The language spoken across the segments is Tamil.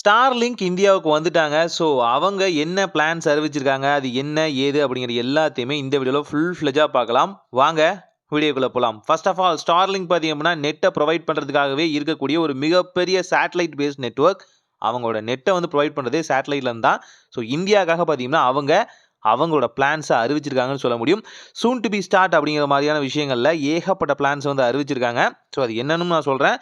Starlink இந்தியாவுக்கு வந்துட்டாங்க. ஸோ, அவங்க என்ன பிளான்ஸ் அறிவிச்சிருக்காங்க, அது என்ன, ஏது அப்படிங்கிற எல்லாத்தையுமே இந்த வீடியோல ஃபுல் ஃப்ளெட்ஜா பார்க்கலாம். வாங்க வீடியோக்குள்ள போலாம். ஃபர்ஸ்ட் ஆஃப் ஆல் Starlink பார்த்தீங்க அப்படின்னா, நெட்ட ப்ரொவைட் பண்றதுக்காகவே இருக்கக்கூடிய ஒரு மிகப்பெரிய சேட்டலைட் பேஸ்ட் நெட்வொர்க். அவங்களோட நெட்ட வந்து ப்ரொவைட் பண்றதே சேட்டலைட்ல இருந்து தான். ஸோ, இந்தியாக்காக பார்த்தீங்கன்னா, அவங்களோட பிளான்ஸ அறிவிச்சிருக்காங்கன்னு சொல்ல முடியும். சூன் டு பி ஸ்டார்ட் அப்படிங்கிற மாதிரியான விஷயங்கள்ல ஏகப்பட்ட பிளான்ஸ் வந்து அறிவிச்சிருக்காங்க. ஸோ, அது என்னன்னு நான் சொல்றேன்.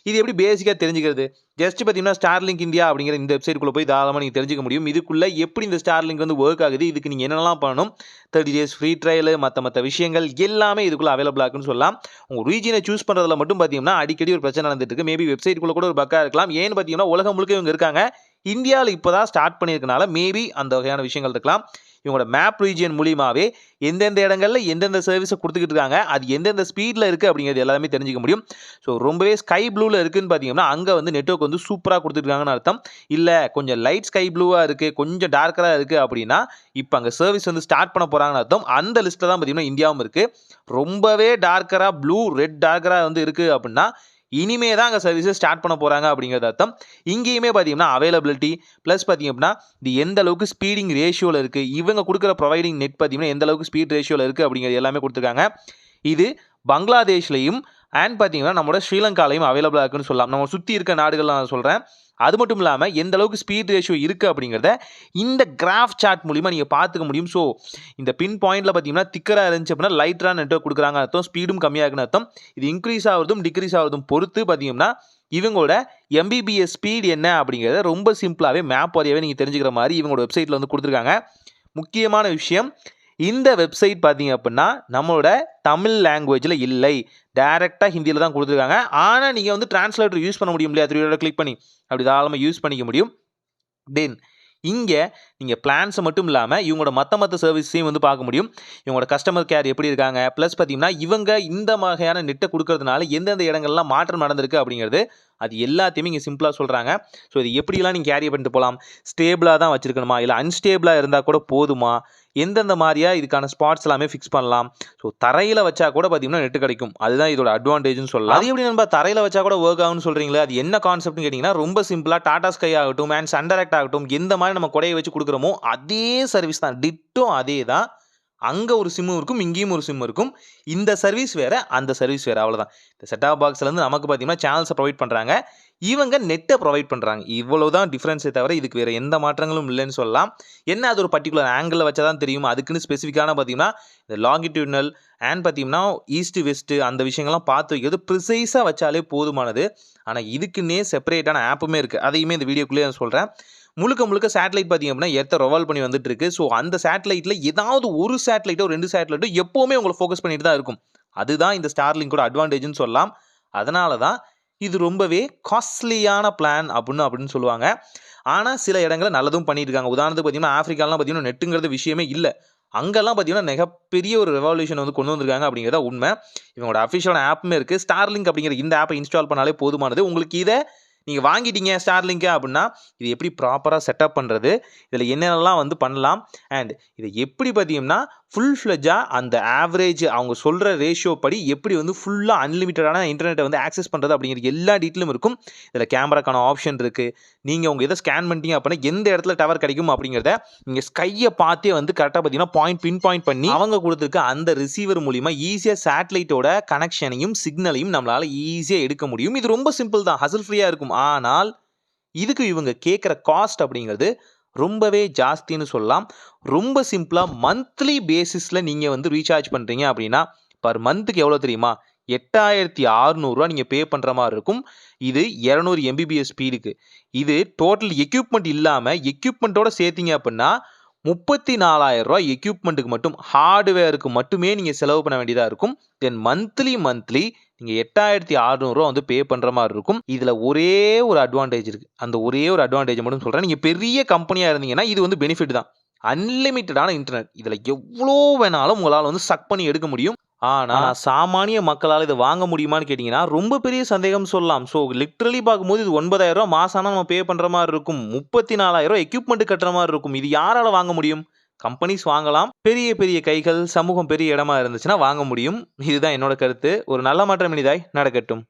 இது எப்படி பேசிக்கா தெரிஞ்சுக்கிறது? ஜஸ்ட் பார்த்தீங்கன்னா, Starlink இந்தியா அப்படிங்கிற இந்த வெப்சைட்குள்ள போய் தாராளமா நீங்க தெரிஞ்சுக்க முடியும். இதுக்குள்ள எப்படி இந்த Starlink வந்து வொர்க் ஆகுது, இதுக்கு நீங்க என்னென்னலாம் பண்ணணும், 30 டேஸ் ஃப்ரீ ட்ரையல் மத்த விஷயங்கள் எல்லாமே இதுக்குள்ள அவைலபிளா இருக்குன்னு சொல்லலாம். உங்க ரீஜியனை சூஸ் பண்றதுல மட்டும் பார்த்தீங்கன்னா, அடிக்கடி ஒரு பிரச்சனை நடந்துட்டு இருக்கு. மேபி வெப்சைட்குள்ள கூட ஒரு பக்கா இருக்கலாம். ஏன்னு பார்த்தீங்கன்னா, உலகம் முழுக்க இவங்க இருக்காங்க. இந்தியால இப்பதான் ஸ்டார்ட் பண்ணியிருக்கனால மேபி அந்த வகையான விஷயங்கள் இருக்கலாம். இவங்களோட மேப் ரீஜியன் மூலியமாவே எந்தெந்த இடங்கள்ல எந்தெந்த சர்வீஸை கொடுத்துக்கிட்டு இருக்காங்க, அது எந்தெந்த ஸ்பீட்ல இருக்கு அப்படிங்கிறது எல்லாமே தெரிஞ்சுக்க முடியும். ஸோ, ரொம்பவே ஸ்கை ப்ளூல இருக்குன்னு பார்த்தீங்கன்னா, அங்கே வந்து நெட்வொர்க் வந்து சூப்பராக கொடுத்துருக்காங்கன்னு அர்த்தம். இல்லை கொஞ்சம் லைட் ஸ்கை ப்ளூவா இருக்கு, கொஞ்சம் டார்க்கரா இருக்கு அப்படின்னா, இப்போ அங்கே சர்வீஸ் வந்து ஸ்டார்ட் பண்ண போறாங்கன்னு அர்த்தம். அந்த லிஸ்ட்ல தான் பார்த்தீங்கன்னா இந்தியாவும் இருக்கு. ரொம்பவே டார்க்கரா ப்ளூ, ரெட் டார்க்கரா வந்து இருக்கு அப்படின்னா, இனிமே தான் அங்கே சர்வீஸை ஸ்டார்ட் பண்ண போறாங்க அப்படிங்கிறது அர்த்தம். இங்கேயுமே பார்த்தீங்கன்னா அவைலபிலிட்டி ப்ளஸ் பார்த்தீங்க அப்படின்னா, இது எந்த அளவுக்கு ஸ்பீடிங் ரேஷியோவில் இருக்கு, இவங்க கொடுக்குற ப்ரொவைடிங் நெட் பார்த்தீங்கன்னா எந்த அளவுக்கு ஸ்பீட் ரேஷியோவில் இருக்கு அப்படிங்கிறது எல்லாமே கொடுத்துருக்காங்க. இது பங்களாதேஷ்லையும் அண்ட் பார்த்தீங்கன்னா நம்மளோட ஸ்ரீலங்காலையும் அவைலபிளாக இருக்குன்னு சொல்லலாம். நம்ம சுற்றி இருக்க நாடுகள் நான் சொல்கிறேன். அது மட்டும் இல்லாமல் எந்த அளவுக்கு ஸ்பீட் ரேஷியோ இருக்குது அப்படிங்கிறத இந்த கிராஃப் சார்ட் மூலிமா நீங்கள் பார்த்துக்க முடியும். ஸோ, இந்த பின் பாயிண்டில் பார்த்தீங்கன்னா திக்கராக இருந்துச்சு அப்படின்னா லைட்டராக நெட்வொர்க் கொடுக்குறாங்க அர்த்தம், ஸ்பீடும் கம்மியாக இருக்குன்னு அர்த்தம். இது இன்க்ரீஸ் ஆகிறதும் டிக்ரீஸ் ஆகிறதும் பொறுத்து பார்த்தீங்கன்னா இவங்களோட MBPS ஸ்பீட் என்ன அப்படிங்கிறத ரொம்ப சிம்பிளாகவே மேப் வரையாகவே நீங்கள் தெரிஞ்சுக்கிற மாதிரி இவங்களோட வெப்சைட்டில் வந்து கொடுத்துருக்காங்க. முக்கியமான விஷயம், இந்த வெப்சைட் பார்த்தீங்க அப்படின்னா நம்மளோட தமிழ் லாங்குவேஜில் இல்லை, டைரெக்டாக ஹிந்தியில் தான் கொடுத்துருக்காங்க. ஆனால் நீங்கள் வந்து டிரான்ஸ்லேட்டர் யூஸ் பண்ண முடியும் இல்லையா, 3 கிளிக் பண்ணி அப்படி தாராளமாக யூஸ் பண்ணிக்க முடியும். தென் இங்கே நீங்கள் பிளான்ஸை மட்டும் இல்லாமல் இவங்களோட மற்ற சர்வீஸையும் வந்து பார்க்க முடியும். இவங்களோட கஸ்டமர் கேர் எப்படி இருக்காங்க, ப்ளஸ் பார்த்தீங்கன்னா இவங்க இந்த வகையான நெட்டை கொடுக்கறதுனால எந்தெந்த இடங்கள்லாம் மாற்றம் நடந்திருக்கு அப்படிங்கிறது அது எல்லாத்தையுமே இங்கே சிம்பிளாக சொல்கிறாங்க. ஸோ, இது எப்படிலாம் நீங்கள் கேரி பண்ணிட்டு போகலாம், ஸ்டேபிளாக தான் வச்சுருக்கணுமா இல்லை அன்ஸ்டேபிளாக இருந்தால் கூட போதுமா, எந்தெந்த மாதிரியா இதுக்கான ஸ்பாட்ஸ் எல்லாமே ஃபிக்ஸ் பண்ணலாம். ஸோ, தரையில் வச்சா கூட பார்த்தீங்கன்னா நெட்டு கிடைக்கும். அதுதான் இதோட அட்வான்டேஜ்னு சொல்லலாம். அது எப்படி நம்ம தரையில் வச்சா கூட ஒர்க் ஆகும்னு சொல்கிறீங்களா, அது என்ன கான்செப்ட்னு கேட்டிங்கன்னா ரொம்ப சிம்பிளாக டாடா ஸ்கை ஆகட்டும் அண்ட் சன்டைரக்ட் ஆகட்டும், எந்த மாதிரி நம்ம கொடையை வச்சு கொடுக்குறோமோ அதே சர்வீஸ் தான், டிட்டோ அதே தான். அங்கே ஒரு சிம் இருக்கும், இங்கேயும் ஒரு சிம் இருக்கும். இந்த சர்வீஸ் வேறு, அந்த சர்வீஸ் வேறு, அவ்வளோதான். இந்த செட்டாப் பாக்ஸ்லேருந்து நமக்கு பார்த்தீங்கன்னா சேனல்ஸை ப்ரொவைட் பண்ணுறாங்க, இவங்க நெட்டை ப்ரொவைட் பண்ணுறாங்க. இவ்வளோ தான் டிஃப்ரென்ஸே தவிர இதுக்கு வேறு எந்த மாற்றங்களும் இல்லைன்னு சொல்லலாம். என்ன அது ஒரு பர்டிகுலர் ஆங்கிளில் வச்சா தான் தெரியும், அதுக்குன்னு ஸ்பெசிஃபிக்கான பார்த்தீங்கன்னா இந்த லாங்கிடியூட்னல் அண்ட் பார்த்தீங்கன்னா ஈஸ்ட் வெஸ்ட்டு அந்த விஷயங்கள்லாம் பார்த்து வைக்கிறது ப்ரிசைஸாக வச்சாலே போதுமானது. ஆனால் இதுக்குன்னே செப்பரேட்டான ஆப்புமே இருக்குது, அதையுமே இந்த வீடியோக்குள்ளேயே நான் சொல்கிறேன். முழுக்க சேட்டலைட் பார்த்தீங்க அப்படின்னா எர்த்தை ரெவால்வ் பண்ணி வந்துட்டு இருக்கு. ஸோ, அந்த சேட்டலைட்டில் ஏதாவது ஒரு சேட்டலைட்டோ 2 சேட்டலைட்டோ எப்போவுமே உங்களை ஃபோக்கஸ் பண்ணிட்டு தான் இருக்கும். அதுதான் இந்த ஸ்டார்லிங்கோட அட்வான்டேஜ்னு சொல்லலாம். அதனால தான் இது ரொம்பவே காஸ்ட்லியான பிளான் அப்படின்னு சொல்லுவாங்க. ஆனால் சில இடங்களில் நல்லதும் பண்ணிட்டு இருக்காங்க. உதாரணத்துக்கு பார்த்தீங்கன்னா ஆஃப்ரிக்காலாம் பார்த்தீங்கன்னா நெட்டுங்கிறது விஷயமே இல்லை. அங்கெல்லாம் பார்த்தீங்கன்னா மிகப்பெரிய ஒரு ரெவல்யூஷன் வந்து கொண்டு வந்திருக்காங்க அப்படிங்கிறத உண்மை. இவங்களோட அஃபிஷியலான ஆப்புமே இருக்குது. ஸ்டார்லிங்க் அப்படிங்கிற இந்த ஆப்பை இன்ஸ்டால் பண்ணாலே போதுமானது. உங்களுக்கு இதை நீங்கள் வாங்கிட்டீங்க ஸ்டார்லிங்க் அப்படின்னா இது எப்படி ப்ராப்பராக செட்டப் பண்ணுறது, இதில் என்னென்னலாம் வந்து பண்ணலாம் அண்ட் இதை எப்படி பார்த்தீங்கன்னா ஃபுல் ஃப்ளெஜாக அந்த ஆவரேஜ் அவங்க சொல்கிற ரேஷியோ படி எப்படி வந்து ஃபுல்லாக அன்லிமிட்டடான இன்டர்நெட்டை வந்து ஆக்சஸ் பண்ணுறது அப்படிங்கிற எல்லா டீட்டெயிலும் இருக்கும். இதில் கேமராக்கான ஆப்ஷன் இருக்குது. நீங்கள் உங்கள் எதை ஸ்கேன் பண்ணிட்டீங்க அப்படின்னா எந்த இடத்துல டவர் கிடைக்கும் அப்படிங்கிறத நீங்கள் ஸ்கையை பார்த்தே வந்து கரெக்டாக பார்த்தீங்கன்னா பின் பாயிண்ட் பண்ணி அவங்க கொடுத்துருக்க அந்த ரிசீவர் மூலிமா ஈஸியாக சேட்டலைட்டோட கனெக்ஷனையும் சிக்னலையும் நம்மளால் ஈஸியாக எடுக்க முடியும். இது ரொம்ப சிம்பிள் தான், ஹசல் ஃப்ரீயாக இருக்கும். ஆனால் இதுக்கு இவங்க கேட்குற காஸ்ட் அப்படிங்கிறது ரொம்பவே ஜாஸ்தின்னு சொல்லலாம். ரொம்ப சிம்பிளாக மந்த்லி பேசிஸில் நீங்கள் வந்து ரீசார்ஜ் பண்ணுறீங்க அப்படின்னா பர் மந்த்துக்கு எவ்வளோ தெரியுமா, 8600 நீங்கள் பே பண்ணுற மாதிரி இருக்கும். இது 200 MBPS ஸ்பீடுக்கு. இது டோட்டல் எக்யூப்மெண்ட் இல்லாமல் எக்யூப்மெண்ட்டோட சேர்த்திங்க அப்படின்னா 34,000 எக்யூப்மெண்ட்டுக்கு மட்டும், ஹார்ட்வேருக்கு மட்டுமே நீங்கள் செலவு பண்ண வேண்டியதாக இருக்கும். தென் மந்த்லி நீங்கள் 8600 வந்து பே பண்ணுற மாதிரி இருக்கும். இதில் ஒரே ஒரு அட்வான்டேஜ் இருக்குது. அந்த ஒரே ஒரு அட்வான்டேஜ் மட்டும் சொல்கிறேன். நீங்கள் பெரிய கம்பெனியாக இருந்தீங்கன்னா இது வந்து பெனிஃபிட் தான், அன்லிமிட்டடான இன்டர்நெட். இதில் எவ்வளோ வேணாலும் உங்களால் வந்து சக் பண்ணி எடுக்க முடியும். ஆனால் சாமானிய மக்களால் இதை வாங்க முடியுமான்னு கேட்டிங்கன்னா ரொம்ப பெரிய சந்தேகம் சொல்லலாம். ஸோ, லிட்ரலி பார்க்கும்போது இது 9,000 மாதம் நம்ம பே பண்ணுற மாதிரி இருக்கும், 34,000 எக்யூப்மெண்ட் கட்டுற மாதிரி இருக்கும். இது யாரால் வாங்க முடியும்? கம்பெனிஸ் வாங்கலாம், பெரிய கைகள், சமூகம் பெரிய இடமா இருந்துச்சுன்னா வாங்க முடியும். இதுதான் என்னோட கருத்து. ஒரு நல்ல மாற்றம் இனிதாய் நடக்கட்டும்.